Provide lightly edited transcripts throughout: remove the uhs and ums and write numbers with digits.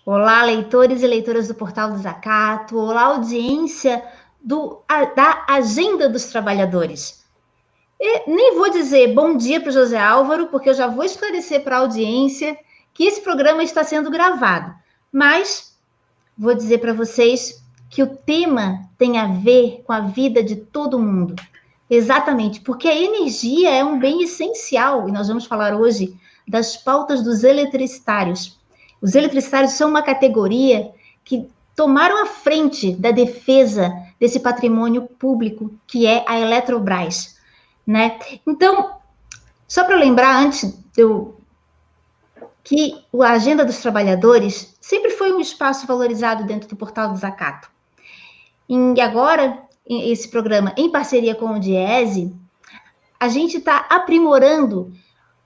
Olá, leitores e leitoras do Portal do Desacato. Olá, audiência da Agenda dos Trabalhadores. E nem vou dizer bom dia para o José Álvaro, porque eu já vou esclarecer para a audiência que esse programa está sendo gravado. Mas vou dizer para vocês que o tema tem a ver com a vida de todo mundo. Exatamente, porque a energia é um bem essencial, e nós vamos falar hoje das pautas dos eletricitários. Os eletricitários são uma categoria que tomaram a frente da defesa desse patrimônio público que é a Eletrobras, né? Então, só para lembrar antes que a Agenda dos Trabalhadores sempre foi um espaço valorizado dentro do Portal do Desacato. E agora, esse programa, em parceria com o Diese, a gente está aprimorando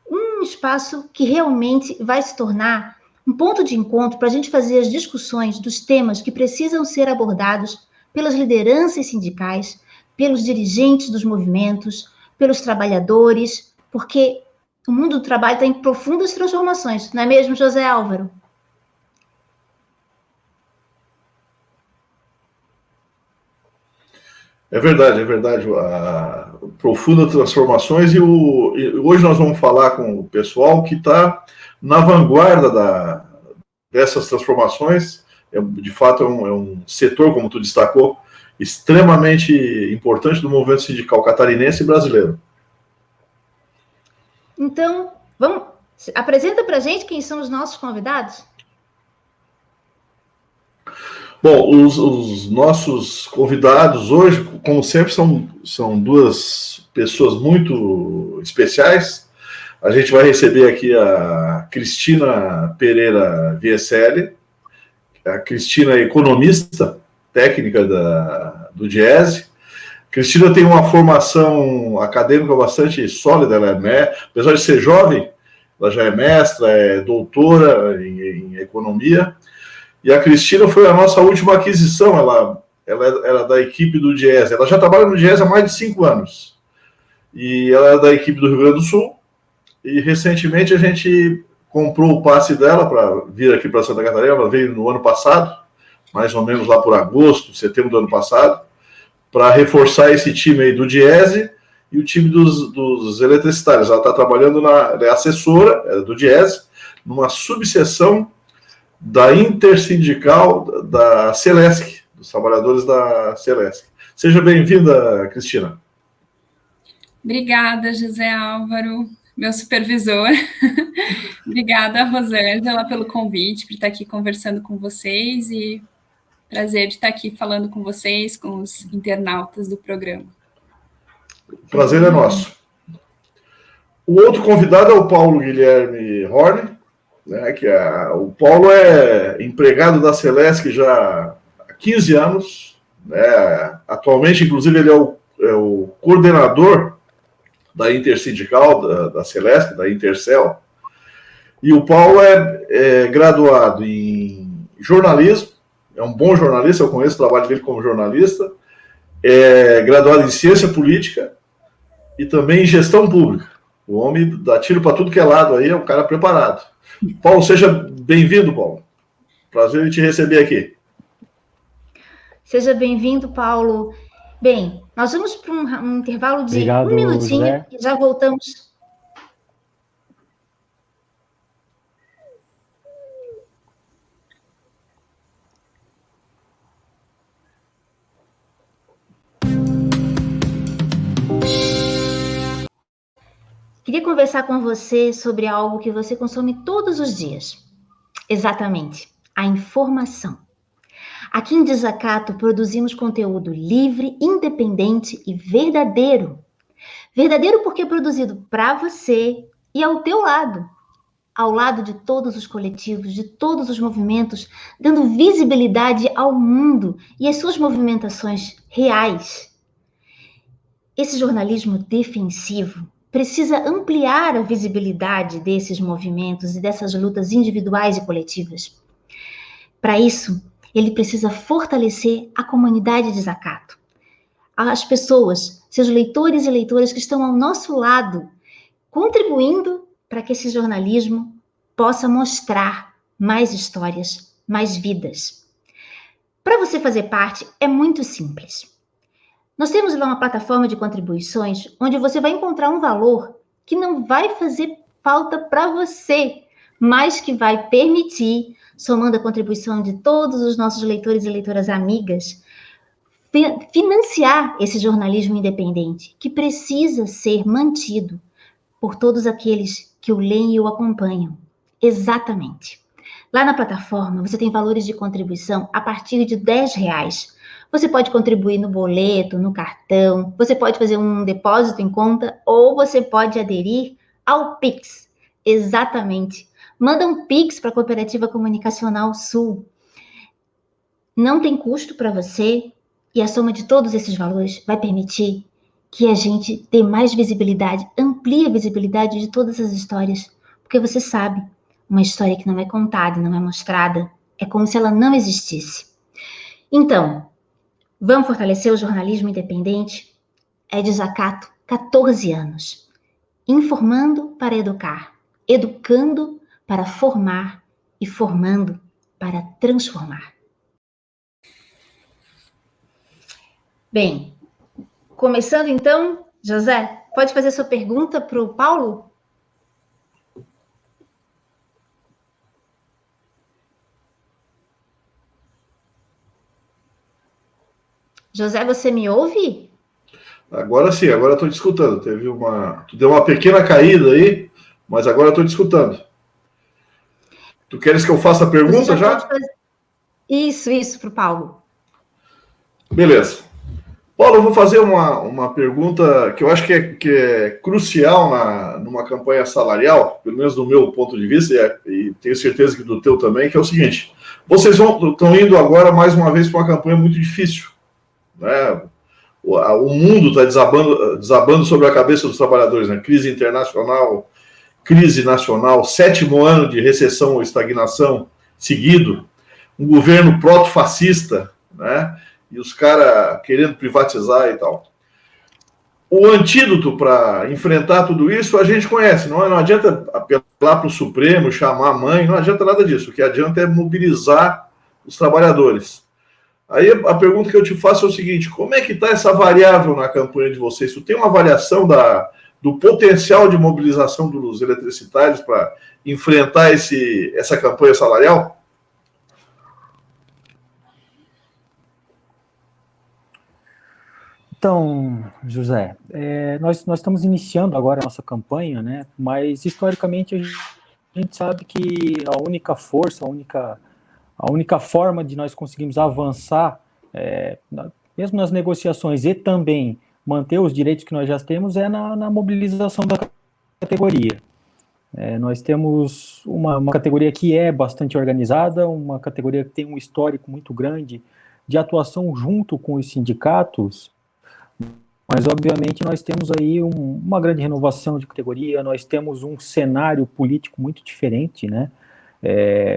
um espaço que realmente vai se tornar um ponto de encontro para a gente fazer as discussões dos temas que precisam ser abordados pelas lideranças sindicais, pelos dirigentes dos movimentos, pelos trabalhadores, porque o mundo do trabalho está em profundas transformações, não é mesmo, José Álvaro? É verdade. Profundas transformações e hoje nós vamos falar com o pessoal que está na vanguarda dessas transformações. De fato, é um setor, como tu destacou, extremamente importante do movimento sindical catarinense e brasileiro. Então, apresenta para a gente quem são os nossos convidados. Bom, os nossos convidados hoje, como sempre, são duas pessoas muito especiais. A gente vai receber aqui a Cristina Pereira Vieselli. A Cristina é economista, técnica do Diese. Cristina tem uma formação acadêmica bastante sólida, apesar de ser jovem, ela já é mestra, é doutora em economia. E a Cristina foi a nossa última aquisição, ela era da equipe do Diese. Ela já trabalha no Diese há mais de 5 anos. E ela é da equipe do Rio Grande do Sul. E recentemente a gente comprou o passe dela para vir aqui para Santa Catarina. Ela veio no ano passado, mais ou menos lá por agosto, setembro do ano passado, para reforçar esse time aí do Diese e o time dos eletricitários. Ela está trabalhando, ela é assessora do Diese, numa subseção da Intersindical da Celesc, dos trabalhadores da Celesc. Seja bem-vinda, Cristina. Obrigada, José Álvaro, meu supervisor. Obrigada, Rosângela, pelo convite, por estar aqui conversando com vocês e prazer de estar aqui falando com vocês, com os internautas do programa. O prazer é nosso. O outro convidado é o Paulo Guilherme Horne, né, o Paulo é empregado da Celesc já há 15 anos, né, atualmente, inclusive, ele é o coordenador da Intersindical, da Celesc, da Intercel, e o Paulo é graduado em jornalismo, é um bom jornalista, eu conheço o trabalho dele como jornalista, é graduado em ciência política e também em gestão pública. O homem dá tiro para tudo que é lado aí, é um cara preparado. Paulo, seja bem-vindo, Paulo. Prazer em te receber aqui. Seja bem-vindo, Paulo. Bem, nós vamos para um intervalo de um minutinho e já voltamos. Queria conversar com você sobre algo que você consome todos os dias. Exatamente, a informação. Aqui em Desacato produzimos conteúdo livre, independente e verdadeiro. Verdadeiro porque é produzido para você e ao teu lado. Ao lado de todos os coletivos, de todos os movimentos, dando visibilidade ao mundo e às suas movimentações reais. Esse jornalismo defensivo precisa ampliar a visibilidade desses movimentos e dessas lutas individuais e coletivas. Para isso, ele precisa fortalecer a comunidade de Desacato. As pessoas, seus leitores e leitoras que estão ao nosso lado, contribuindo para que esse jornalismo possa mostrar mais histórias, mais vidas. Para você fazer parte, é muito simples. Nós temos lá uma plataforma de contribuições onde você vai encontrar um valor que não vai fazer falta para você, mas que vai permitir, somando a contribuição de todos os nossos leitores e leitoras amigas, financiar esse jornalismo independente, que precisa ser mantido por todos aqueles que o leem e o acompanham. Exatamente. Lá na plataforma, você tem valores de contribuição a partir de R$10. Você pode contribuir no boleto, no cartão, você pode fazer um depósito em conta ou você pode aderir ao Pix. Exatamente. Manda um Pix para a Cooperativa Comunicacional Sul. Não tem custo para você e a soma de todos esses valores vai permitir que a gente dê mais visibilidade, amplie a visibilidade de todas as histórias. Porque você sabe, uma história que não é contada, não é mostrada, é como se ela não existisse. Então, vamos fortalecer o jornalismo independente? É Desacato, 14 anos. Informando para educar, educando para formar e formando para transformar. Bem, começando então, José, pode fazer sua pergunta para o Paulo? José, você me ouve? Agora sim, agora estou te escutando. Tu deu uma pequena caída aí, mas agora estou te escutando. Tu queres que eu faça a pergunta já? Isso, para o Paulo. Beleza. Paulo, eu vou fazer uma pergunta que eu acho que é crucial numa campanha salarial, pelo menos do meu ponto de vista, e tenho certeza que do teu também, que é o seguinte: vocês estão indo agora mais uma vez para uma campanha muito difícil, né? O mundo está desabando sobre a cabeça dos trabalhadores, né? Crise internacional, crise nacional, 7º ano de recessão ou estagnação seguido, um governo proto-fascista, né? E os caras querendo privatizar e tal. O antídoto para enfrentar tudo isso a gente conhece, não adianta apelar para o Supremo, chamar a mãe, não adianta nada disso. O que adianta é mobilizar os trabalhadores. Aí a pergunta que eu te faço é o seguinte: como é que está essa variável na campanha de vocês? Tu tem uma avaliação do potencial de mobilização dos eletricitários para enfrentar essa campanha salarial? Então, José, nós estamos iniciando agora a nossa campanha, né? Mas historicamente a gente sabe que a única força, a única forma de nós conseguirmos avançar, mesmo nas negociações e também manter os direitos que nós já temos, é na mobilização da categoria. Nós temos uma categoria que é bastante organizada, uma categoria que tem um histórico muito grande de atuação junto com os sindicatos. Mas, obviamente, nós temos aí uma grande renovação de categoria, nós temos um cenário político muito diferente, né?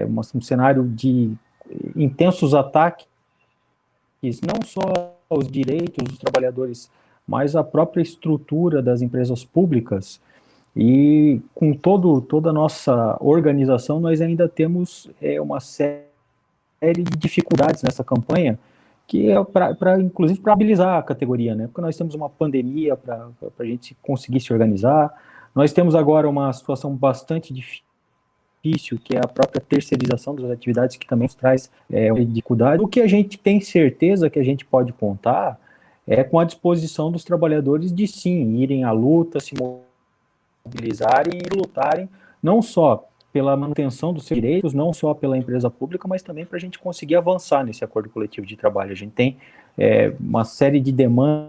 Um cenário de intensos ataques, não só aos direitos dos trabalhadores, mas à própria estrutura das empresas públicas. E com toda a nossa organização, nós ainda temos uma série de dificuldades nessa campanha, que é inclusive para habilitar a categoria, né? Porque nós temos uma pandemia para a gente conseguir se organizar, nós temos agora uma situação bastante difícil, que é a própria terceirização das atividades, que também nos traz uma dificuldade. O que a gente tem certeza que a gente pode contar é com a disposição dos trabalhadores de sim irem à luta, se mobilizarem e lutarem, não só pela manutenção dos seus direitos, não só pela empresa pública, mas também para a gente conseguir avançar nesse acordo coletivo de trabalho. A gente tem uma série de demandas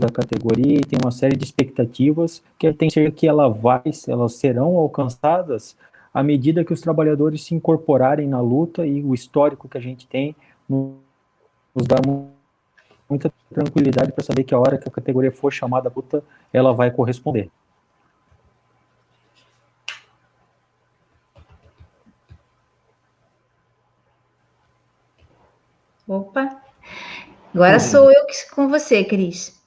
da categoria e tem uma série de expectativas que tem certeza que elas serão alcançadas à medida que os trabalhadores se incorporarem na luta, e o histórico que a gente tem nos dá muita tranquilidade para saber que a hora que a categoria for chamada à luta, ela vai corresponder. Opa, agora sou eu com você, Cris.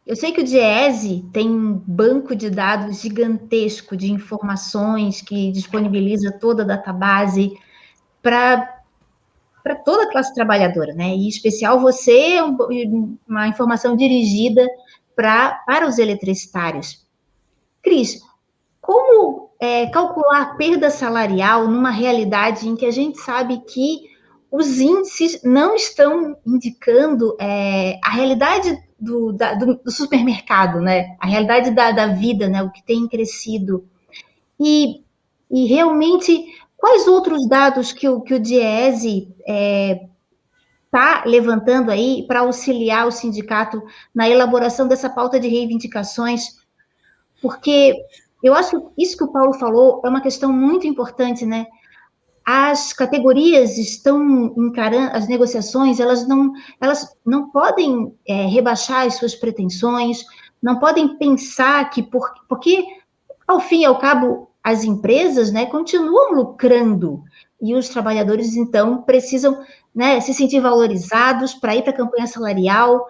Eu sei que o Diese tem um banco de dados gigantesco de informações que disponibiliza toda a database para toda a classe trabalhadora, né? E em especial você, uma informação dirigida para os eletricitários. Cris, como calcular perda salarial numa realidade em que a gente sabe que os índices não estão indicando a realidade do supermercado, né? A realidade da vida, né? O que tem crescido. E realmente, quais outros dados que o Diese está levantando aí para auxiliar o sindicato na elaboração dessa pauta de reivindicações? Porque eu acho que isso que o Paulo falou é uma questão muito importante, né? As categorias estão encarando as negociações, elas não podem rebaixar as suas pretensões, não podem pensar que porque ao fim e ao cabo as empresas, né, continuam lucrando e os trabalhadores então precisam, né, se sentir valorizados para ir para a campanha salarial,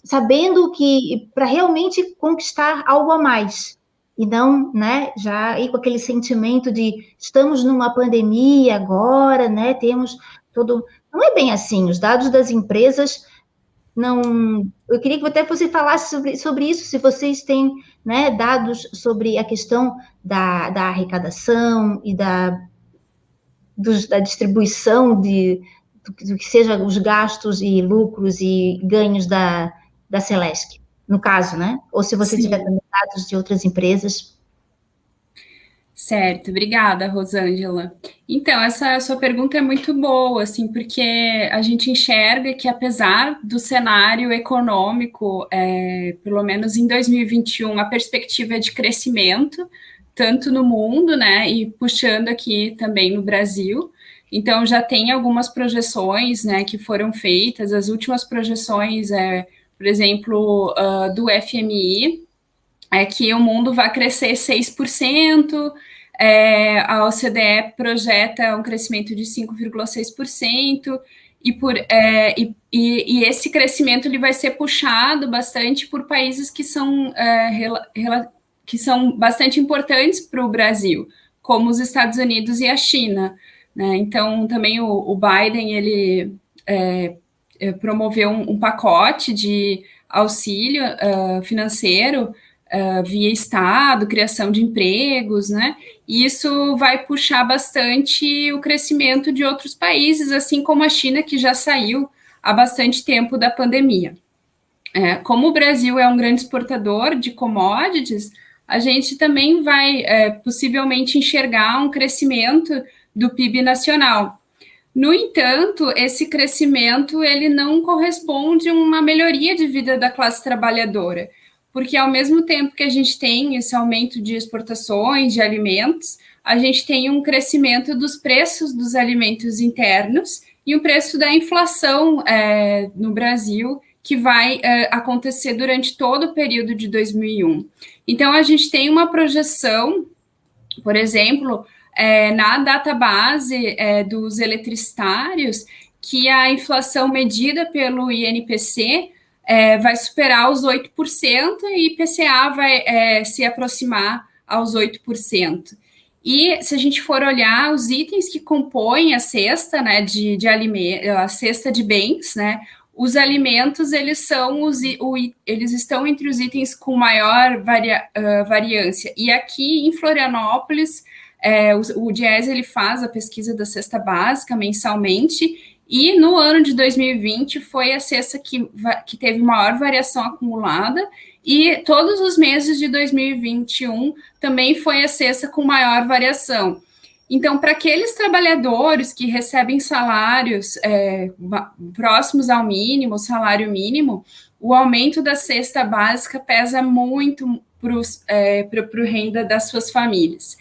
sabendo que para realmente conquistar algo a mais. E não, né, já aí com aquele sentimento de estamos numa pandemia agora, né, temos todo... Não é bem assim, os dados das empresas não... Eu queria que até você falasse sobre isso, se vocês têm, né, dados sobre a questão da arrecadação e da distribuição do que seja os gastos e lucros e ganhos da Celesc, no caso, né? Ou se você tiver também dados de outras empresas. Certo, obrigada, Rosângela. Então, essa sua pergunta é muito boa, assim, porque a gente enxerga que, apesar do cenário econômico, pelo menos em 2021, a perspectiva é de crescimento, tanto no mundo, né, e puxando aqui também no Brasil. Então, já tem algumas projeções, né, que foram feitas, as últimas projeções, por exemplo, do FMI, é que o mundo vai crescer 6%, a OCDE projeta um crescimento de 5,6%, e esse crescimento ele vai ser puxado bastante por países que são bastante importantes para o Brasil, como os Estados Unidos e a China, né? Então, também o Biden, ele promoveu um pacote de auxílio financeiro via Estado, criação de empregos, né? E isso vai puxar bastante o crescimento de outros países, assim como a China, que já saiu há bastante tempo da pandemia. Como o Brasil é um grande exportador de commodities, a gente também vai possivelmente enxergar um crescimento do PIB nacional. No entanto, esse crescimento ele não corresponde a uma melhoria de vida da classe trabalhadora, porque ao mesmo tempo que a gente tem esse aumento de exportações de alimentos, a gente tem um crescimento dos preços dos alimentos internos e o preço da inflação no Brasil, que vai acontecer durante todo o período de 2001. Então, a gente tem uma projeção, por exemplo, na database dos eletricitários, que a inflação medida pelo INPC vai superar os 8% e IPCA vai se aproximar aos 8%. E se a gente for olhar os itens que compõem a cesta, né, de alimentos, a cesta de bens, né, os alimentos eles estão entre os itens com maior variância. E aqui em Florianópolis, o Diese ele faz a pesquisa da cesta básica mensalmente, e no ano de 2020 foi a cesta que teve maior variação acumulada, e todos os meses de 2021 também foi a cesta com maior variação. Então, para aqueles trabalhadores que recebem salários próximos ao mínimo, salário mínimo, o aumento da cesta básica pesa muito para a renda das suas famílias.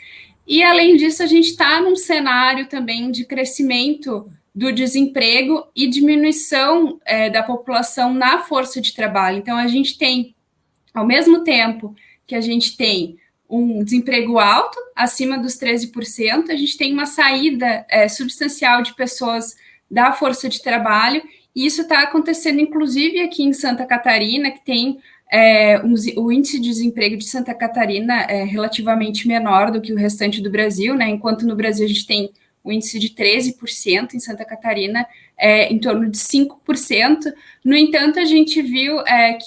E, além disso, a gente está num cenário também de crescimento do desemprego e diminuição da população na força de trabalho. Então, a gente tem, ao mesmo tempo que a gente tem um desemprego alto, acima dos 13%, a gente tem uma saída substancial de pessoas da força de trabalho, e isso está acontecendo, inclusive, aqui em Santa Catarina, que tem o índice de desemprego de Santa Catarina é relativamente menor do que o restante do Brasil, né? Enquanto no Brasil a gente tem o índice de 13%, em Santa Catarina em torno de 5%. No entanto, a gente viu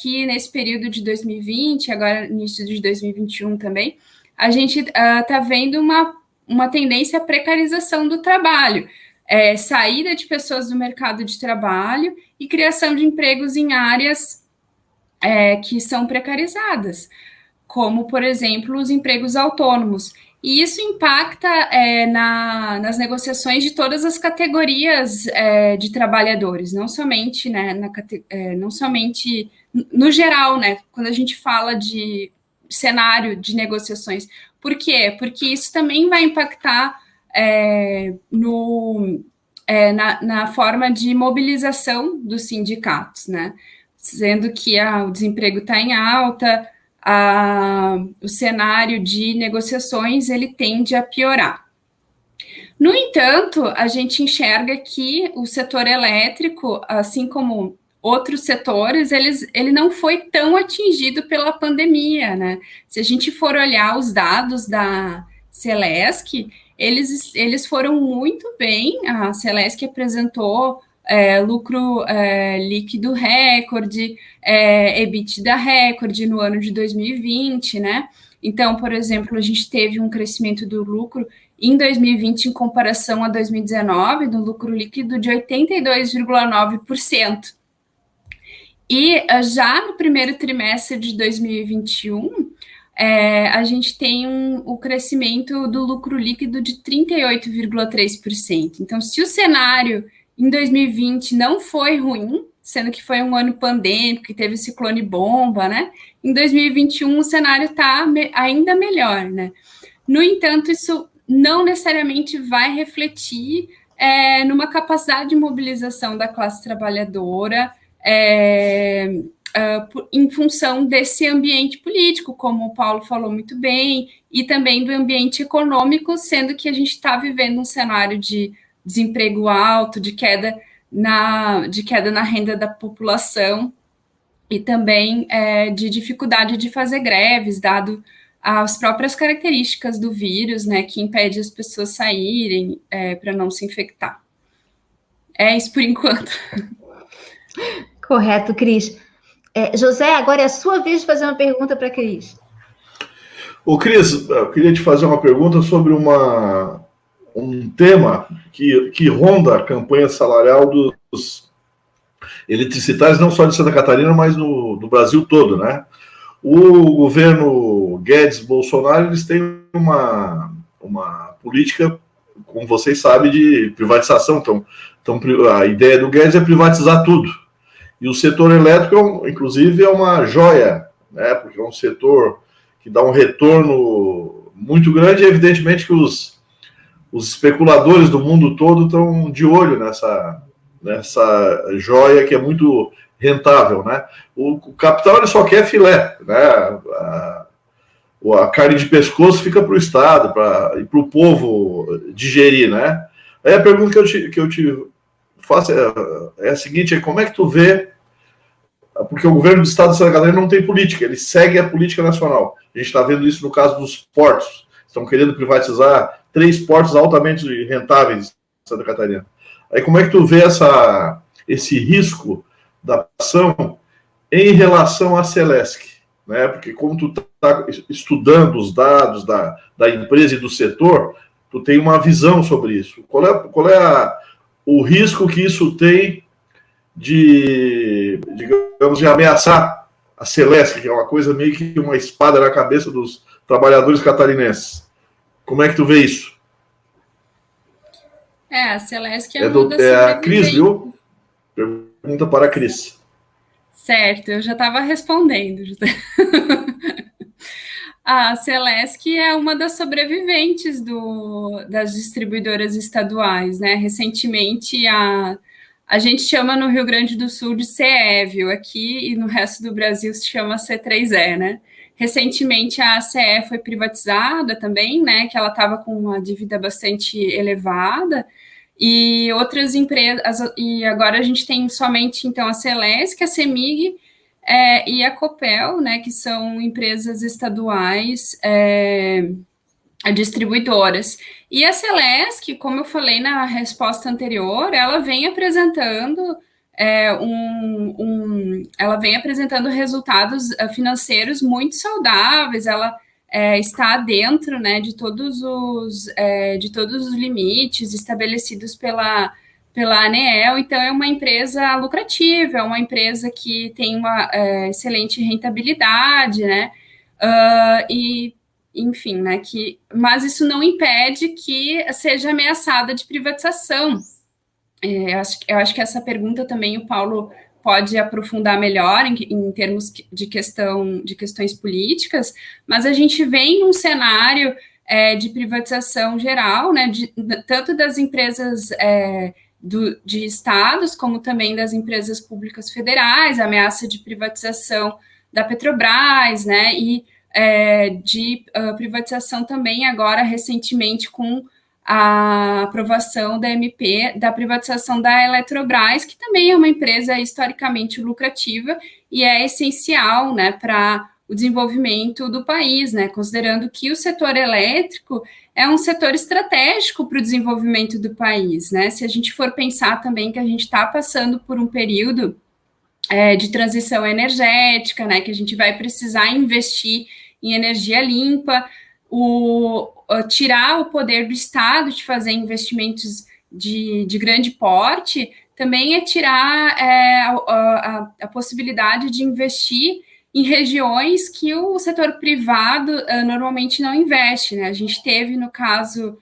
que nesse período de 2020, agora início de 2021 também, a gente está vendo uma tendência à precarização do trabalho, saída de pessoas do mercado de trabalho e criação de empregos em áreas que são precarizadas, como, por exemplo, os empregos autônomos. E isso impacta nas negociações de todas as categorias de trabalhadores, não somente, né, não somente no geral, né, quando a gente fala de cenário de negociações. Por quê? Porque isso também vai impactar na forma de mobilização dos sindicatos, né? Sendo que o desemprego está em alta, o cenário de negociações ele tende a piorar. No entanto, a gente enxerga que o setor elétrico, assim como outros setores, ele não foi tão atingido pela pandemia, né? Se a gente for olhar os dados da Celesc, eles foram muito bem. A Celesc apresentou lucro líquido recorde, EBITDA recorde no ano de 2020, né? Então, por exemplo, a gente teve um crescimento do lucro em 2020 em comparação a 2019, no lucro líquido de 82,9%. E já no primeiro trimestre de 2021, a gente tem o crescimento do lucro líquido de 38,3%. Então, se o cenário em 2020 não foi ruim, sendo que foi um ano pandêmico, que teve o ciclone bomba, né? Em 2021 o cenário está ainda melhor, né? No entanto, isso não necessariamente vai refletir numa capacidade de mobilização da classe trabalhadora em função desse ambiente político, como o Paulo falou muito bem, e também do ambiente econômico, sendo que a gente está vivendo um cenário de desemprego alto, de queda na renda da população e também de dificuldade de fazer greves, dado as próprias características do vírus, né, que impede as pessoas saírem para não se infectar. É isso por enquanto. Correto, Cris. José, agora é a sua vez de fazer uma pergunta para a Cris. Ô, Cris, eu queria te fazer uma pergunta sobre um tema que ronda a campanha salarial dos eletricitários, não só de Santa Catarina, mas do Brasil todo, né? O governo Guedes-Bolsonaro, eles têm uma política, como vocês sabem, de privatização. Então, a ideia do Guedes é privatizar tudo. E o setor elétrico, inclusive, é uma joia, né? Porque é um setor que dá um retorno muito grande, e evidentemente que os especuladores do mundo todo estão de olho nessa joia que é muito rentável, né? O capital ele só quer filé, né? A carne de pescoço fica para o Estado e para o povo digerir, né? Aí a pergunta que eu te faço é a seguinte: como é que tu vê? Porque o governo do Estado de Santa Catarina não tem política, ele segue a política nacional. A gente está vendo isso no caso dos portos. Estão querendo privatizar 3 portos altamente rentáveis em Santa Catarina. Aí como é que tu vê esse risco da ação em relação à Celesc, né? Porque como tu está estudando os dados da empresa e do setor, tu tem uma visão sobre isso. Qual é o risco que isso tem de ameaçar a Celesc, que é uma coisa meio que uma espada na cabeça dos trabalhadores catarinenses? Como é que tu vê isso? A Celesc é uma das a Cris, viu? Pergunta para a Cris. Certo, eu já estava respondendo. A Celesc é uma das sobreviventes das distribuidoras estaduais, né? Recentemente, a gente chama no Rio Grande do Sul de CEVIO, aqui e no resto do Brasil se chama C3E, né? Recentemente a CE foi privatizada também, né? Que ela estava com uma dívida bastante elevada, e outras empresas, e agora a gente tem somente, então, a Celesc, a CEMIG e a Copel, né, que são empresas estaduais distribuidoras. E a Celesc, como eu falei na resposta anterior, ela vem apresentando ela vem apresentando resultados financeiros muito saudáveis, ela está dentro, né, de todos os limites estabelecidos pela ANEEL, então é uma empresa lucrativa, é uma empresa que tem uma excelente rentabilidade, né, e enfim, né, mas isso não impede que seja ameaçada de privatização. Eu acho que essa pergunta também o Paulo pode aprofundar melhor em termos de questões políticas, mas a gente vem num cenário de privatização geral, né, tanto das empresas de estados, como também das empresas públicas federais, ameaça de privatização da Petrobras, né, e de privatização também agora recentemente com a aprovação da MP da privatização da Eletrobras, que também é uma empresa historicamente lucrativa e é essencial, né, para o desenvolvimento do país, né, considerando que o setor elétrico é um setor estratégico para o desenvolvimento do país, né, se a gente for pensar também que a gente está passando por um período de transição energética, né, que a gente vai precisar investir em energia limpa, tirar o poder do Estado de fazer investimentos de grande porte, também é tirar a possibilidade de investir em regiões que o setor privado normalmente não investe, né? A gente teve, no caso,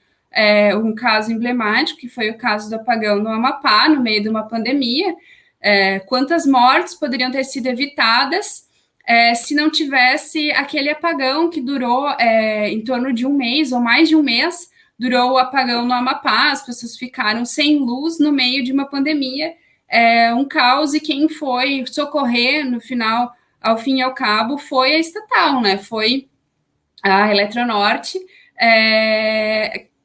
um caso emblemático, que foi o caso do apagão no Amapá, no meio de uma pandemia. Quantas mortes poderiam ter sido evitadas se não tivesse aquele apagão que durou em torno de um mês, ou mais de um mês, durou o apagão no Amapá, as pessoas ficaram sem luz no meio de uma pandemia, um caos, e quem foi socorrer no final, ao fim e ao cabo, foi a estatal, né? Foi a Eletronorte,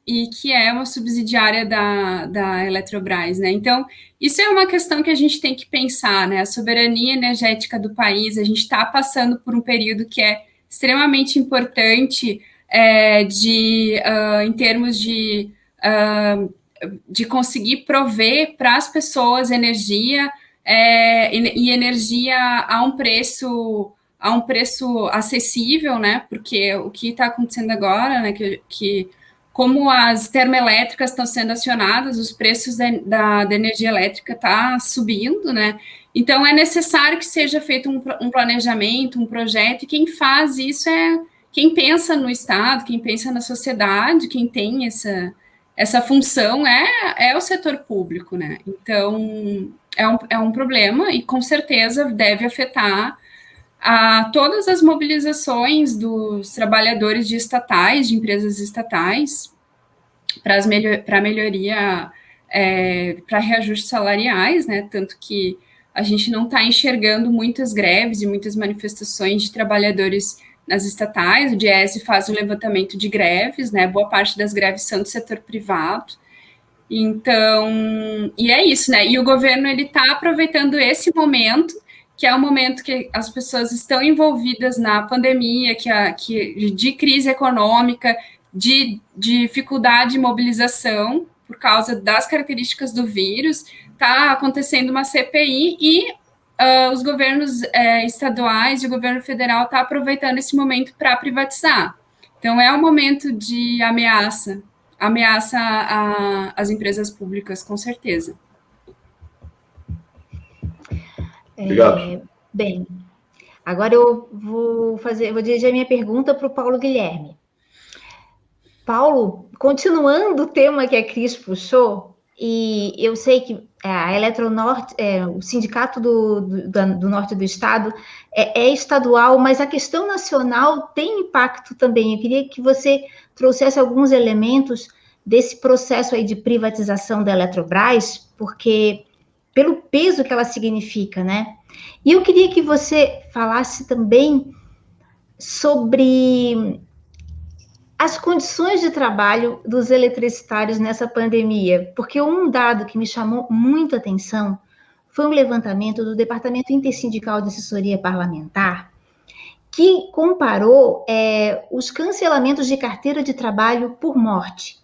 e que é uma subsidiária da Eletrobras, né? Então, isso é uma questão que a gente tem que pensar, né? A soberania energética do país, a gente está passando por um período que é extremamente importante em termos de conseguir prover para as pessoas energia e energia a um preço acessível, né? Porque o que está acontecendo agora, né? Que como as termoelétricas estão sendo acionadas, os preços da energia elétrica estão subindo, né? Então, é necessário que seja feito um planejamento, um projeto, e quem faz isso é quem pensa no Estado, quem pensa na sociedade, quem tem essa função é o setor público, né? Então, é um problema e, com certeza, deve afetar a todas as mobilizações dos trabalhadores de estatais, de empresas estatais, para melhoria, para reajustes salariais, né? Tanto que a gente não está enxergando muitas greves e muitas manifestações de trabalhadores nas estatais. O Diese faz um levantamento de greves, né? Boa parte das greves são do setor privado. Então, e é isso, né? E o governo ele está aproveitando esse momento, que é o momento que as pessoas estão envolvidas na pandemia, de crise econômica, de dificuldade de mobilização por causa das características do vírus. Está acontecendo uma CPI e os governos estaduais e o governo federal está aproveitando esse momento para privatizar. Então, é um momento de ameaça às empresas públicas, com certeza. Obrigado. Bem, agora eu vou dirigir a minha pergunta para o Paulo Guilherme. Paulo, continuando o tema que a Cris puxou, e eu sei que a Eletronorte, o sindicato do norte do estado é estadual, mas a questão nacional tem impacto também. Eu queria que você trouxesse alguns elementos desse processo aí de privatização da Eletrobras, porque pelo peso que ela significa, né? E eu queria que você falasse também sobre as condições de trabalho dos eletricitários nessa pandemia, porque um dado que me chamou muito a atenção foi um levantamento do Departamento Intersindical de Assessoria Parlamentar, que comparou os cancelamentos de carteira de trabalho por morte.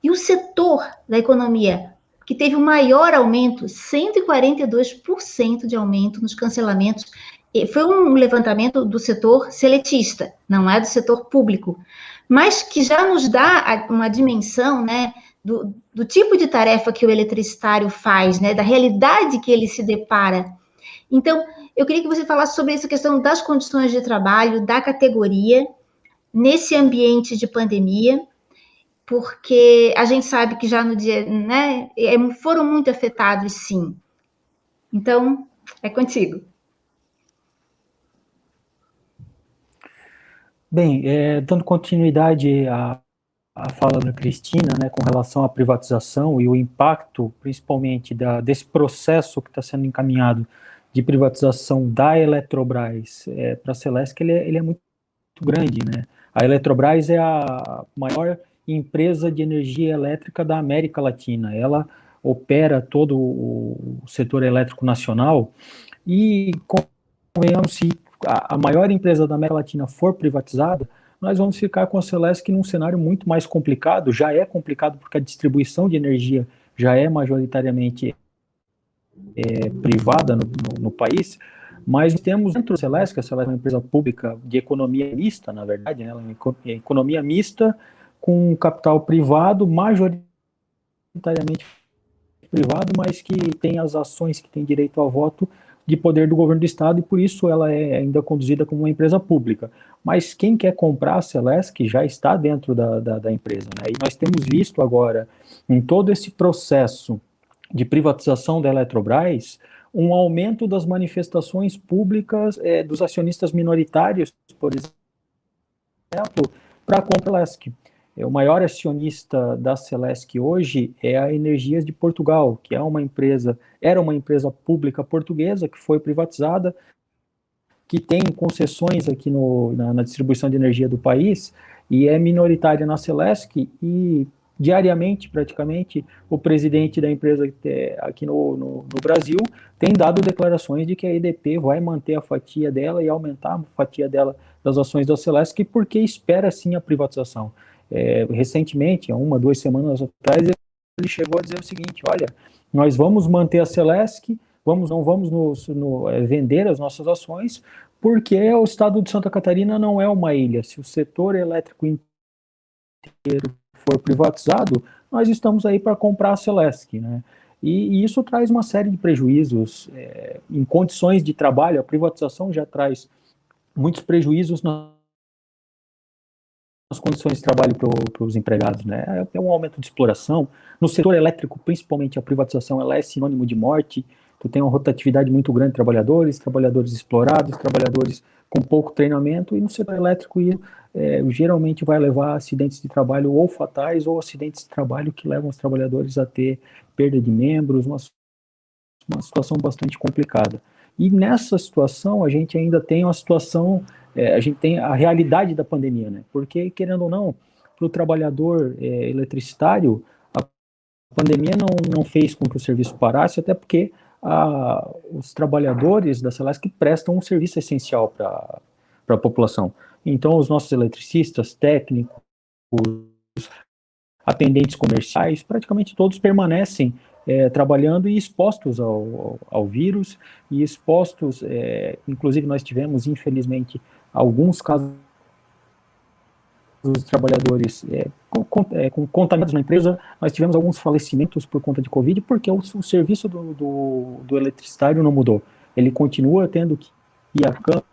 E o setor da economia que teve o maior aumento, 142% de aumento nos cancelamentos, foi um levantamento do setor seletista, não é do setor público, mas que já nos dá uma dimensão, né, do tipo de tarefa que o eletricitário faz, né, da realidade que ele se depara. Então, eu queria que você falasse sobre essa questão das condições de trabalho, da categoria, nesse ambiente de pandemia, porque a gente sabe que já no dia, né, foram muito afetados, sim. Então, é contigo. Bem, dando continuidade à fala da Cristina, né, com relação à privatização e o impacto, principalmente, desse processo que está sendo encaminhado de privatização da Eletrobras para a Celesc, ele é muito grande, né? A Eletrobras é a maior empresa de energia elétrica da América Latina. Ela opera todo o setor elétrico nacional e, convenhamos, se a maior empresa da América Latina for privatizada, nós vamos ficar com a Celesc num cenário muito mais complicado. Já é complicado porque a distribuição de energia já é majoritariamente privada no país, mas temos dentro da Celesc, a Celesc é uma empresa pública de economia mista, na verdade, né? Ela é uma economia mista com capital privado, majoritariamente privado, mas que tem as ações que tem direito ao voto de poder do governo do estado, e por isso ela é ainda conduzida como uma empresa pública. Mas quem quer comprar a Celesc já está dentro da empresa, né? E nós temos visto agora, em todo esse processo de privatização da Eletrobras, um aumento das manifestações públicas dos acionistas minoritários, por exemplo, para a compra da Celesc. O maior acionista da Celesc hoje é a Energias de Portugal, que era uma empresa pública portuguesa que foi privatizada, que tem concessões aqui na distribuição de energia do país e é minoritária na Celesc, e diariamente, praticamente, o presidente da empresa aqui no Brasil tem dado declarações de que a EDP vai manter a fatia dela e aumentar a fatia dela das ações da Celesc, porque espera sim a privatização. Recentemente, há 2 semanas atrás, ele chegou a dizer o seguinte: olha, nós vamos manter a Celesc, não vamos vender as nossas ações, porque o estado de Santa Catarina não é uma ilha. Se o setor elétrico inteiro for privatizado, nós estamos aí para comprar a Celesc, né? E isso traz uma série de prejuízos em condições de trabalho. A privatização já traz muitos prejuízos nas condições de trabalho para os empregados, né? É um aumento de exploração. No setor elétrico, principalmente, a privatização ela é sinônimo de morte. Tu tem uma rotatividade muito grande de trabalhadores explorados, trabalhadores com pouco treinamento, e no setor elétrico geralmente vai levar a acidentes de trabalho ou fatais ou acidentes de trabalho que levam os trabalhadores a ter perda de membros, uma situação bastante complicada. E nessa situação, a gente ainda tem uma situação, a gente tem a realidade da pandemia, né? Porque, querendo ou não, para o trabalhador eletricitário, a pandemia não fez com que o serviço parasse, até porque os trabalhadores da Celesc prestam um serviço essencial para a população. Então, os nossos eletricistas, técnicos, atendentes comerciais, praticamente todos permanecem trabalhando e expostos ao vírus, e expostos, inclusive nós tivemos, infelizmente, alguns casos dos trabalhadores contaminados na empresa. Nós tivemos alguns falecimentos por conta de Covid, porque o serviço do eletricitário não mudou. Ele continua tendo que ir a campo,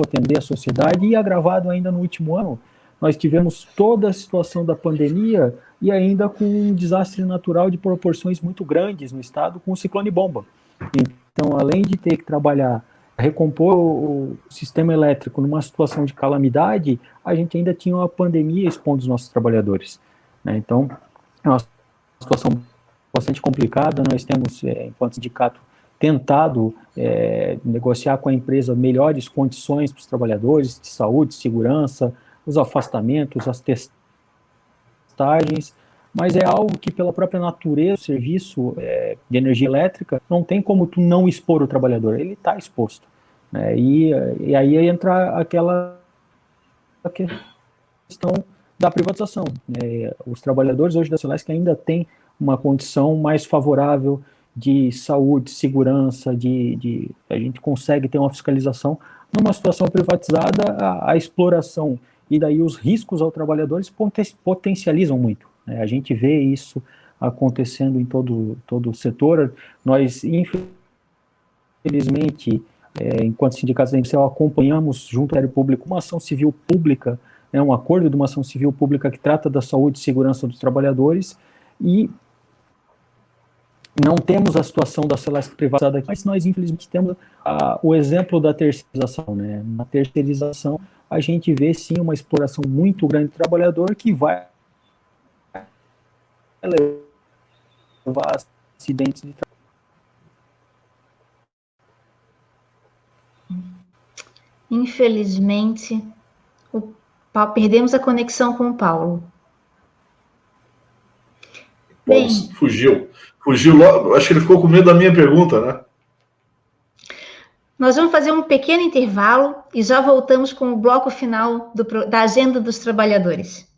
atender a sociedade, e agravado ainda no último ano, nós tivemos toda a situação da pandemia e ainda com um desastre natural de proporções muito grandes no estado, com o ciclone bomba. Então, além de ter que trabalhar, recompor o sistema elétrico numa situação de calamidade, a gente ainda tinha uma pandemia expondo os nossos trabalhadores, né? Então, é uma situação bastante complicada. Nós temos, enquanto sindicato, tentado negociar com a empresa melhores condições para os trabalhadores, de saúde, segurança, os afastamentos, as testagens, mas é algo que, pela própria natureza do serviço de energia elétrica, não tem como tu não expor o trabalhador, ele está exposto, né? E aí entra aquela questão da privatização, né? Os trabalhadores hoje da Celesc ainda têm uma condição mais favorável de saúde, segurança, a gente consegue ter uma fiscalização. Numa situação privatizada, a exploração e daí os riscos aos trabalhadores potencializam muito, né? A gente vê isso acontecendo em todo o setor. Nós, infelizmente, enquanto sindicatos da indústria, acompanhamos junto ao Ministério Público uma ação civil pública, um acordo de uma ação civil pública que trata da saúde e segurança dos trabalhadores, e não temos a situação da Celesc privatizada aqui, mas nós, infelizmente, temos o exemplo da terceirização, né? Na terceirização, a gente vê, sim, uma exploração muito grande do trabalhador que vai levar a acidentes de trabalho. Infelizmente, perdemos a conexão com o Paulo. Bem, fugiu logo, acho que ele ficou com medo da minha pergunta, né? Nós vamos fazer um pequeno intervalo e já voltamos com o bloco final da Agenda dos Trabalhadores.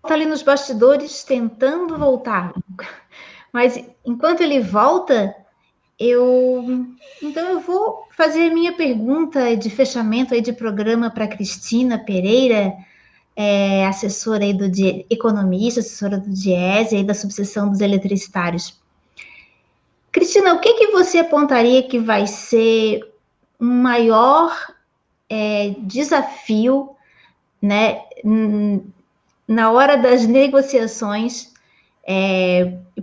Está ali nos bastidores tentando voltar, mas enquanto ele volta, então eu vou fazer minha pergunta de fechamento aí de programa para Cristina Pereira, assessora aí economista, assessora do Diese aí da subseção dos eletricitários. Cristina, o que você apontaria que vai ser um maior desafio, né, na hora das negociações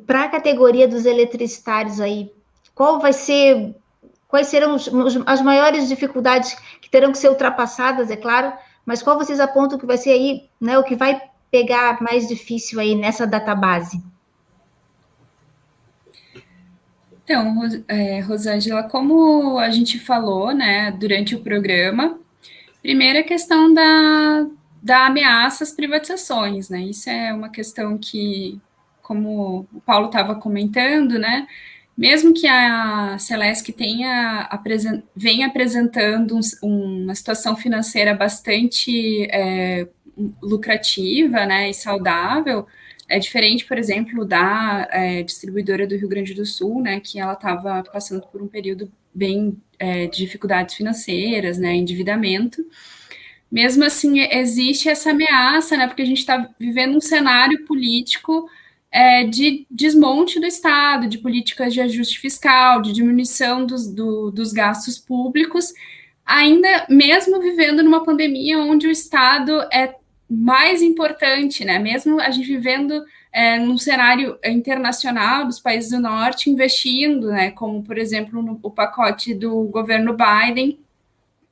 para a categoria dos eletricitários aí? Quais serão as maiores dificuldades que terão que ser ultrapassadas, é claro, mas qual vocês apontam que vai ser aí, né, o que vai pegar mais difícil aí nessa database? Então, Rosângela, como a gente falou, né, durante o programa, primeiro a questão da ameaça às privatizações, né? Isso é uma questão que, como o Paulo estava comentando, né? Mesmo que a Celesc venha apresentando uma situação financeira bastante lucrativa, né, e saudável, é diferente, por exemplo, da distribuidora do Rio Grande do Sul, né, que ela estava passando por um período bem de dificuldades financeiras, né, endividamento. Mesmo assim, existe essa ameaça, né, porque a gente está vivendo um cenário político de desmonte do Estado, de políticas de ajuste fiscal, de diminuição dos gastos públicos, ainda mesmo vivendo numa pandemia onde o Estado é mais importante, né? Mesmo a gente vivendo num cenário internacional dos países do Norte, investindo, né? Como, por exemplo, o pacote do governo Biden,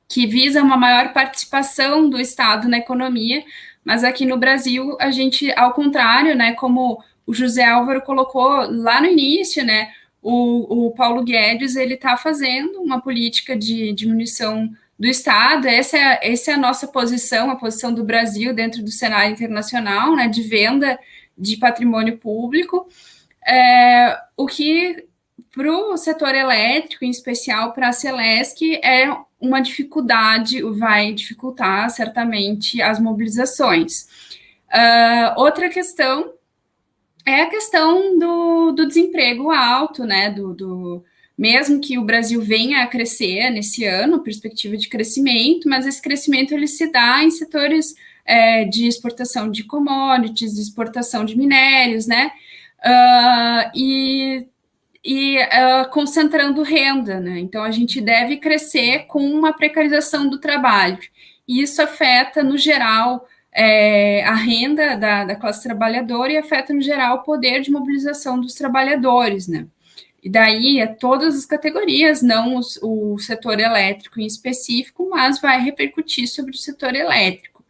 que visa uma maior participação do Estado na economia, mas aqui no Brasil a gente, ao contrário, né? Como o José Álvaro colocou lá no início, né? O Paulo Guedes, ele está fazendo uma política de diminuição do Estado. Essa é a nossa posição, a posição do Brasil dentro do cenário internacional, né? De venda de patrimônio público, o que para o setor elétrico, em especial para a Celesc, é uma dificuldade, vai dificultar certamente as mobilizações. Outra questão é a questão do desemprego alto, né? Mesmo que o Brasil venha a crescer nesse ano, perspectiva de crescimento, mas esse crescimento ele se dá em setores de exportação de commodities, de exportação de minérios, né? Concentrando renda, né? Então a gente deve crescer com uma precarização do trabalho. E isso afeta, no geral, a renda da classe trabalhadora e afeta, no geral, o poder de mobilização dos trabalhadores, né? E daí todas as categorias, não o setor elétrico em específico, mas vai repercutir sobre o setor elétrico.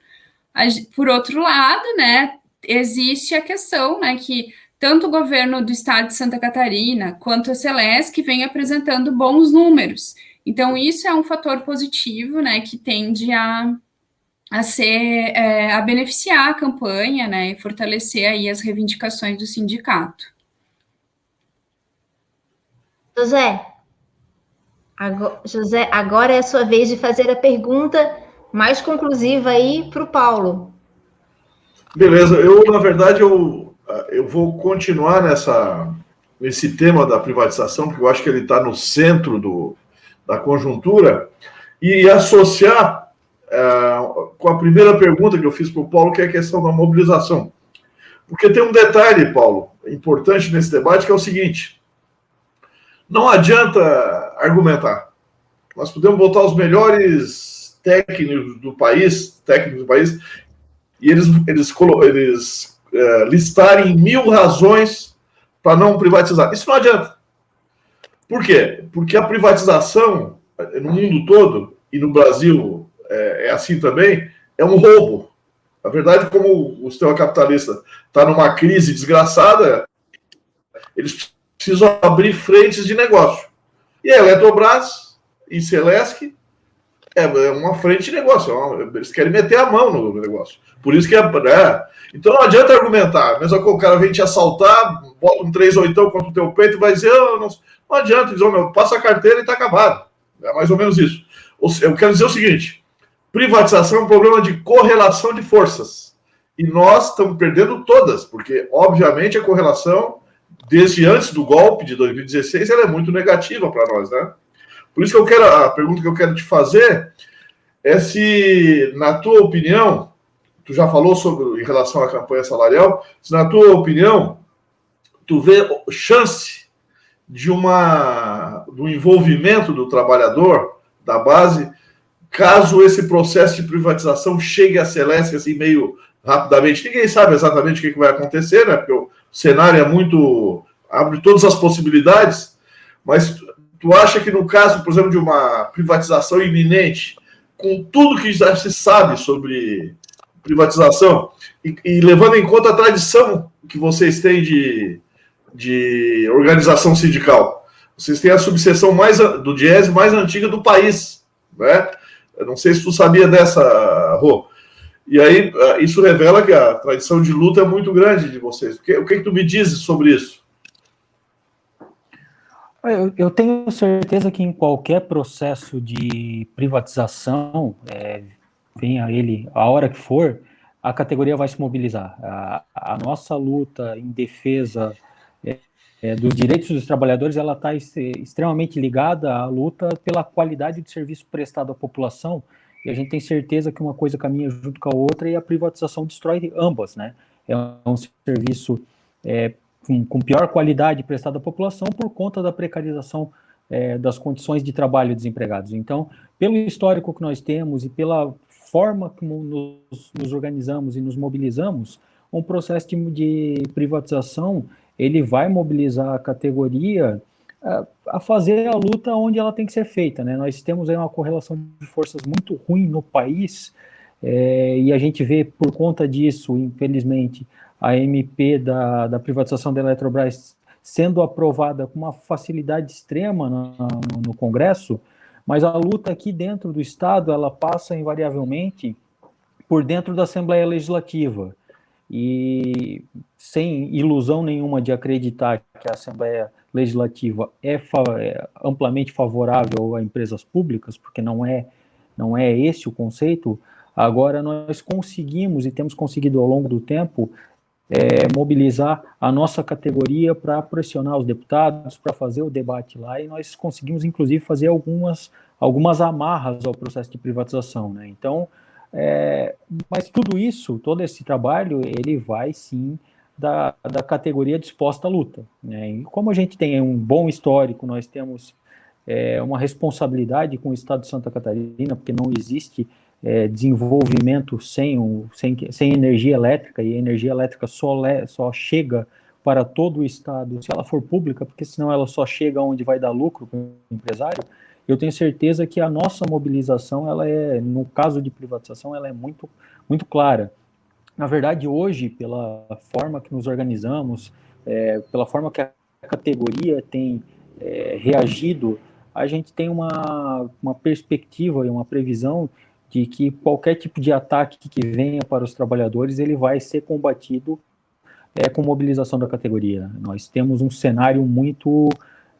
Por outro lado, né, existe a questão, né, que tanto o governo do estado de Santa Catarina quanto a Celesc vem apresentando bons números. Então, isso é um fator positivo, né, que tende a beneficiar a campanha, né, e fortalecer aí as reivindicações do sindicato. José, agora é a sua vez de fazer a pergunta mais conclusiva aí para o Paulo. Beleza, na verdade, eu vou continuar nesse tema da privatização, porque eu acho que ele está no centro da conjuntura, e associar com a primeira pergunta que eu fiz para o Paulo, que é a questão da mobilização. Porque tem um detalhe, Paulo, importante nesse debate, que é o seguinte: não adianta argumentar. Nós podemos botar os melhores técnicos do país, e eles listarem 1000 razões para não privatizar. Isso não adianta. Por quê? Porque a privatização, no mundo todo, e no Brasil é assim também, é um roubo. Na verdade, como o sistema capitalista está numa crise desgraçada, eles precisam abrir frentes de negócio. E a Eletrobras e Celesc é uma frente de negócio. Eles querem meter a mão no negócio. Por isso que então não adianta argumentar. Mesmo que o cara vem te assaltar, bota um 38 contra o teu peito e vai dizer, não adianta, dizer, passa a carteira e está acabado. É mais ou menos isso. Eu quero dizer o seguinte: privatização é um problema de correlação de forças. E nós estamos perdendo todas, porque, obviamente, a correlação, desde antes do golpe de 2016, ela é muito negativa para nós, né? Por isso que a pergunta que eu quero te fazer é se, na tua opinião, tu já falou em relação à campanha salarial, se na tua opinião, tu vê chance do envolvimento do trabalhador, da base, caso esse processo de privatização chegue à Celesc assim meio rapidamente. Ninguém sabe exatamente o que vai acontecer, né? Porque o cenário abre todas as possibilidades, mas tu acha que no caso, por exemplo, de uma privatização iminente, com tudo que já se sabe sobre privatização, e levando em conta a tradição que vocês têm de organização sindical, vocês têm a subseção do Diese mais antiga do país, né? Eu não sei se tu sabia dessa, Rô. E aí, isso revela que a tradição de luta é muito grande de vocês. O que tu me dizes sobre isso? Eu tenho certeza que em qualquer processo de privatização, venha ele a hora que for, a categoria vai se mobilizar. A nossa luta em defesa dos direitos dos trabalhadores, ela está extremamente ligada à luta pela qualidade de serviço prestado à população, e a gente tem certeza que uma coisa caminha junto com a outra e a privatização destrói ambas, né? É um serviço com pior qualidade prestado à população por conta da precarização das condições de trabalho dos empregados. Então, pelo histórico que nós temos e pela forma como nos organizamos e nos mobilizamos, um processo de privatização, ele vai mobilizar a categoria a fazer a luta onde ela tem que ser feita, né? Nós temos aí uma correlação de forças muito ruim no país, e a gente vê, por conta disso, infelizmente, a MP da privatização da Eletrobras sendo aprovada com uma facilidade extrema no Congresso, mas a luta aqui dentro do Estado, ela passa invariavelmente por dentro da Assembleia Legislativa. E sem ilusão nenhuma de acreditar que a Assembleia legislativa é amplamente favorável a empresas públicas, porque não é esse o conceito. Agora nós conseguimos, e temos conseguido ao longo do tempo, mobilizar a nossa categoria para pressionar os deputados, para fazer o debate lá, e nós conseguimos, inclusive, fazer algumas amarras ao processo de privatização, né? Então, mas tudo isso, todo esse trabalho, ele vai, sim, da categoria disposta à luta, né? E como a gente tem um bom histórico, nós temos uma responsabilidade com o Estado de Santa Catarina, porque não existe desenvolvimento sem energia elétrica, e a energia elétrica só chega para todo o Estado se ela for pública, porque senão ela só chega onde vai dar lucro para o empresário. Eu tenho certeza que a nossa mobilização, no caso de privatização, ela é muito, muito clara. Na verdade, hoje, pela forma que nos organizamos, pela forma que a categoria tem reagido, a gente tem uma perspectiva e uma previsão de que qualquer tipo de ataque que venha para os trabalhadores, ele vai ser combatido com mobilização da categoria. Nós temos um cenário muito,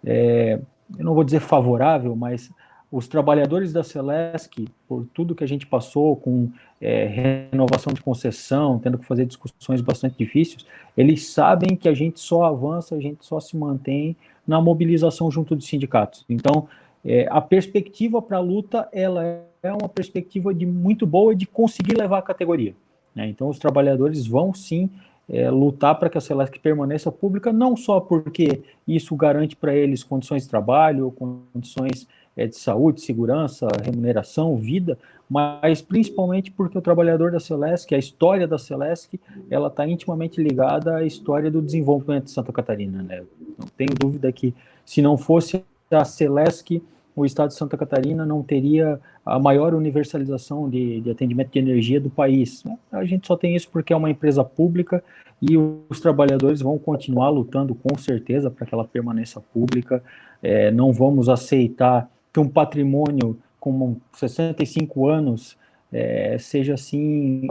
eu não vou dizer favorável, mas os trabalhadores da Celesc, por tudo que a gente passou com renovação de concessão, tendo que fazer discussões bastante difíceis, eles sabem que a gente só avança, a gente só se mantém na mobilização junto dos sindicatos. Então, a perspectiva para a luta, ela é uma perspectiva muito boa de conseguir levar a categoria, né? Então, os trabalhadores vão, sim, lutar para que a Celesc permaneça pública, não só porque isso garante para eles condições de trabalho, condições de saúde, segurança, remuneração, vida, mas principalmente porque o trabalhador da Celesc, a história da Celesc, ela está intimamente ligada à história do desenvolvimento de Santa Catarina, né? Não tenho dúvida que, se não fosse a Celesc, o estado de Santa Catarina não teria a maior universalização de atendimento de energia do país. A gente só tem isso porque é uma empresa pública, e os trabalhadores vão continuar lutando com certeza para que ela permaneça pública. Não vamos aceitar que um patrimônio com 65 anos seja assim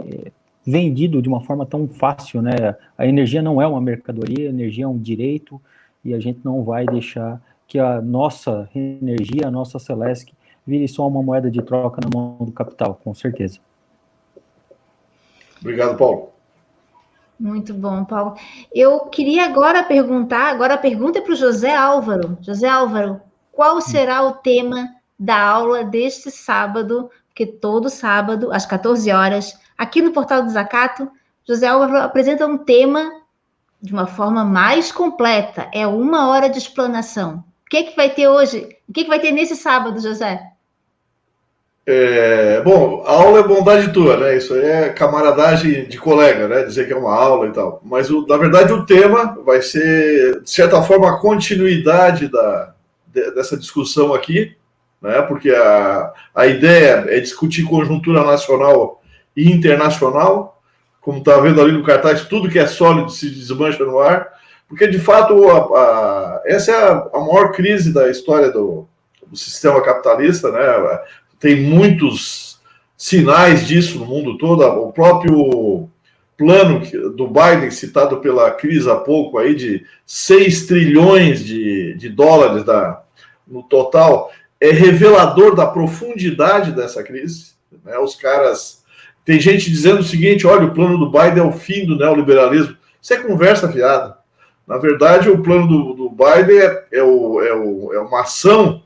vendido de uma forma tão fácil, né? A energia não é uma mercadoria, a energia é um direito, e a gente não vai deixar que a nossa energia, a nossa Celesc, vire só uma moeda de troca na mão do capital, com certeza. Obrigado, Paulo. Muito bom, Paulo. Eu queria agora a pergunta é para o José Álvaro. José Álvaro, qual será o tema da aula deste sábado? Porque todo sábado, às 14 horas, aqui no Portal do Desacato, José Álvaro apresenta um tema de uma forma mais completa. É 1 hora de explanação. O que vai ter hoje? O que vai ter nesse sábado, José? Bom, a aula é bondade tua, né? Isso aí é camaradagem de colega, né? Dizer que é uma aula e tal. Mas, na verdade, o tema vai ser, de certa forma, a continuidade dessa discussão aqui, né? Porque a ideia é discutir conjuntura nacional e internacional. Como está vendo ali no cartaz, tudo que é sólido se desmancha no ar. Porque, de fato, essa é a maior crise da história do sistema capitalista, né? Tem muitos sinais disso no mundo todo. O próprio plano do Biden, citado pela Cris há pouco, aí, de 6 trilhões de dólares no total, é revelador da profundidade dessa crise, né? Os caras... Tem gente dizendo o seguinte: olha, o plano do Biden é o fim do neoliberalismo. Isso é conversa fiada. Na verdade, o plano do Biden é uma ação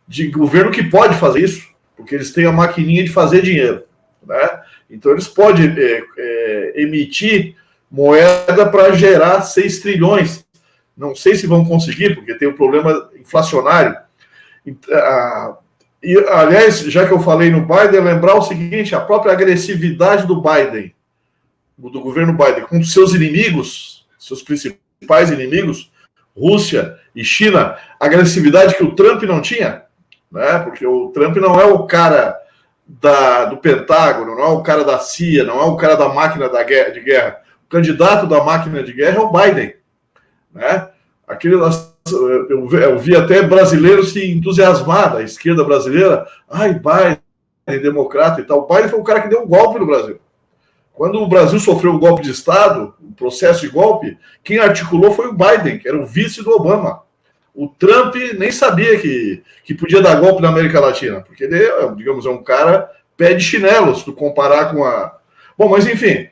de governo que pode fazer isso, porque eles têm a maquininha de fazer dinheiro, né? Então, eles podem emitir moeda para gerar 6 trilhões. Não sei se vão conseguir, porque tem um problema inflacionário. E, aliás, já que eu falei no Biden, lembrar o seguinte: a própria agressividade do Biden, do governo Biden, com seus inimigos, seus principais inimigos, Rússia e China, agressividade que o Trump não tinha, né? Porque o Trump não é o cara do Pentágono, não é o cara da CIA, não é o cara da máquina de guerra. O candidato da máquina de guerra é o Biden, né? Eu vi até brasileiros se entusiasmar da esquerda brasileira. Ai, Biden, democrata e tal. O Biden foi o cara que deu um golpe no Brasil. Quando o Brasil sofreu um golpe de Estado, um processo de golpe, quem articulou foi o Biden, que era o vice do Obama. o Trump nem sabia que podia dar golpe na América Latina, porque ele, digamos, é um cara pé de chinelo, se tu comparar com a... Bom, mas enfim,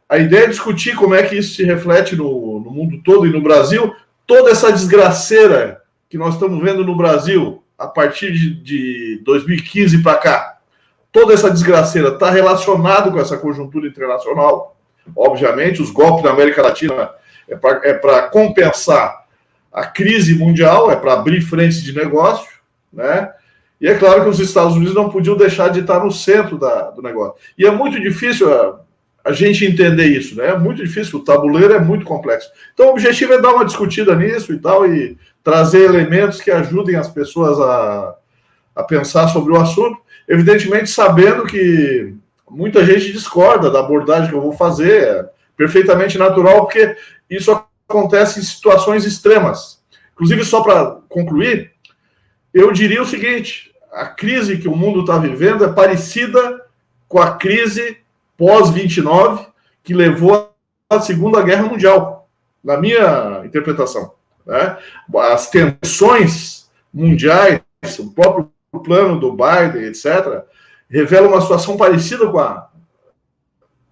a ideia é discutir como é que isso se reflete no mundo todo e no Brasil. Toda essa desgraceira que nós estamos vendo no Brasil a partir de 2015 para cá, toda essa desgraceira está relacionada com essa conjuntura internacional. Obviamente, os golpes na América Latina é para compensar a crise mundial, é para abrir frentes de negócio, né? E é claro que os Estados Unidos não podiam deixar de estar no centro do negócio. E é muito difícil a gente entender isso, né? É muito difícil, o tabuleiro é muito complexo. Então, o objetivo é dar uma discutida nisso e tal, e trazer elementos que ajudem as pessoas a pensar sobre o assunto, evidentemente sabendo que muita gente discorda da abordagem que eu vou fazer, é perfeitamente natural, porque isso acontece em situações extremas. Inclusive, só para concluir, eu diria o seguinte: a crise que o mundo está vivendo é parecida com a crise pós-29, que levou à Segunda Guerra Mundial, na minha interpretação, né? As tensões mundiais, o próprio plano do Biden, etc., revela uma situação parecida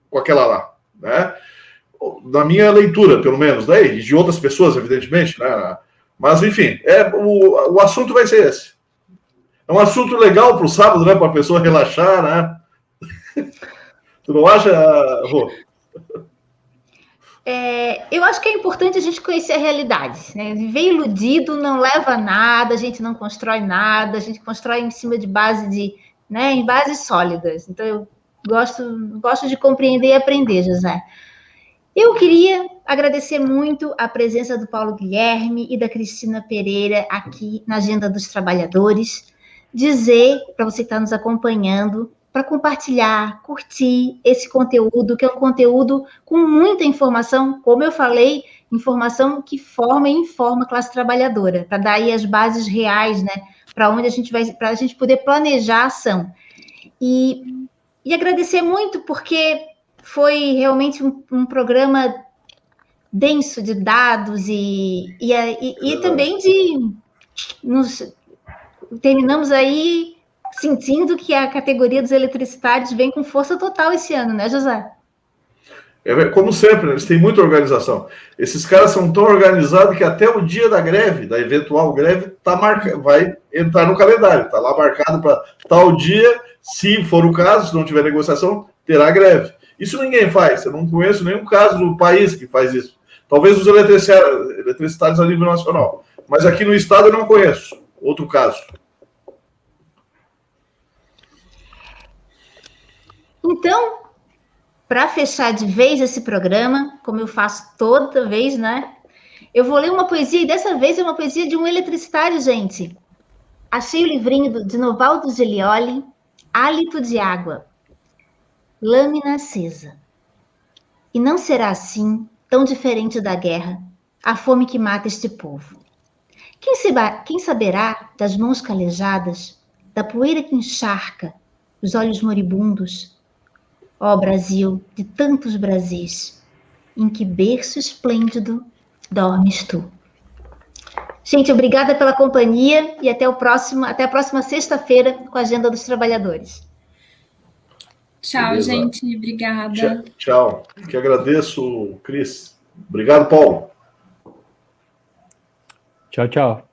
com aquela lá, né? Na minha leitura, pelo menos, né? E de outras pessoas, evidentemente, né? Mas, enfim, o assunto vai ser esse. É um assunto legal para o sábado, né? Para a pessoa relaxar, né? Tu não acha, Rô? Eu acho que é importante a gente conhecer a realidade, né? Viver iludido não leva a nada, a gente não constrói nada, a gente constrói em cima de em bases sólidas. Então, eu gosto de compreender e aprender, José. Eu queria agradecer muito a presença do Paulo Guilherme e da Cristina Pereira aqui na Agenda dos Trabalhadores. Dizer para você que está nos acompanhando, para compartilhar, curtir esse conteúdo, que é um conteúdo com muita informação, como eu falei, informação que forma e informa a classe trabalhadora, para dar aí as bases reais, né, para onde a gente vai, para a gente poder planejar a ação. E agradecer muito, porque foi realmente um programa denso de dados e também terminamos aí sentindo que a categoria dos eletricitários vem com força total esse ano, né, José? Como sempre, eles têm muita organização. Esses caras são tão organizados que até o dia da greve, da eventual greve, vai entrar no calendário. Está lá marcado para tal dia, se for o caso, se não tiver negociação, terá greve. Isso ninguém faz. Eu não conheço nenhum caso no país que faz isso. Talvez os eletricitários a nível nacional. Mas aqui no estado eu não conheço outro caso. Então, para fechar de vez esse programa, como eu faço toda vez, né? Eu vou ler uma poesia, e dessa vez é uma poesia de um eletricitário, gente. Achei o livrinho de Novaldo Gelioli, Hálito de Água, Lâmina Acesa. E não será assim, tão diferente da guerra, a fome que mata este povo. Quem saberá das mãos calejadas, da poeira que encharca, os olhos moribundos? Ó Brasil, de tantos Brasis, em que berço esplêndido dormes tu. Gente, obrigada pela companhia e até a próxima sexta-feira com a Agenda dos Trabalhadores. Tchau, beleza. Gente. Obrigada. Tchau. Que agradeço, Cris. Obrigado, Paulo. Tchau, tchau.